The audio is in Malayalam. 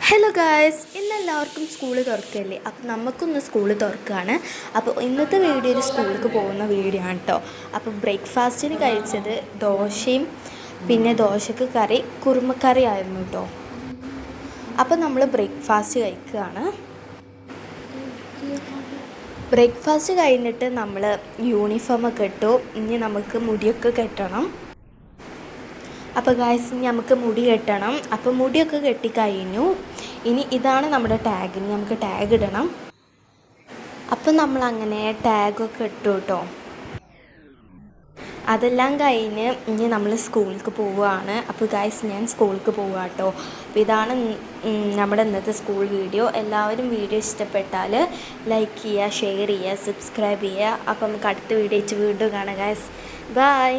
ഹലോ ഗായ്സ്, ഇന്നെല്ലാവർക്കും സ്കൂൾ തുറക്കുകയല്ലേ. അപ്പോൾ നമുക്കൊന്ന് സ്കൂൾ തുറക്കുകയാണ്. അപ്പോൾ ഇന്നത്തെ വീഡിയോ ഒരു സ്കൂളിലേക്ക് പോകുന്ന വീഡിയോ ആണ് കേട്ടോ. അപ്പോൾ ബ്രേക്ക്ഫാസ്റ്റിന് കഴിച്ചത് ദോശയും പിന്നെ ദോശക്ക് കറി കുറുമക്കറി ആയിരുന്നു കേട്ടോ. അപ്പോൾ നമ്മൾ ബ്രേക്ക്ഫാസ്റ്റ് കഴിക്കുകയാണ്. ബ്രേക്ക്ഫാസ്റ്റ് കഴിഞ്ഞിട്ട് നമ്മൾ യൂണിഫോമൊക്കെ ഇട്ടു. ഇനി നമുക്ക് മുടിയൊക്കെ കെട്ടണം. അപ്പോൾ ഗായ്സ്, ഇനി നമുക്ക് മുടി കെട്ടണം. അപ്പോൾ മുടിയൊക്കെ കെട്ടിക്കഴിഞ്ഞു. ഇനി ഇതാണ് നമ്മുടെ ടാഗ്. ഇനി നമുക്ക് ടാഗ് ഇടണം. അപ്പോൾ നമ്മളങ്ങനെ ടാഗൊക്കെ ഇട്ടു കേട്ടോ. അതെല്ലാം കഴിഞ്ഞ് ഇനി നമ്മൾ സ്കൂളിലേക്ക് പോവുകയാണ്. അപ്പോൾ ഗായ്സ്, ഞാൻ സ്കൂളിലേക്ക് പോവുക കേട്ടോ. അപ്പോൾ ഇതാണ് നമ്മുടെ ഇന്നത്തെ സ്കൂൾ വീഡിയോ. എല്ലാവരും വീഡിയോ ഇഷ്ടപ്പെട്ടാൽ ലൈക്ക് ചെയ്യുക, ഷെയർ ചെയ്യുക, സബ്സ്ക്രൈബ് ചെയ്യുക. അപ്പോൾ നമുക്ക് അടുത്ത വീഡിയോ വീണ്ടും കാണാം ഗായ്സ്. ബൈ.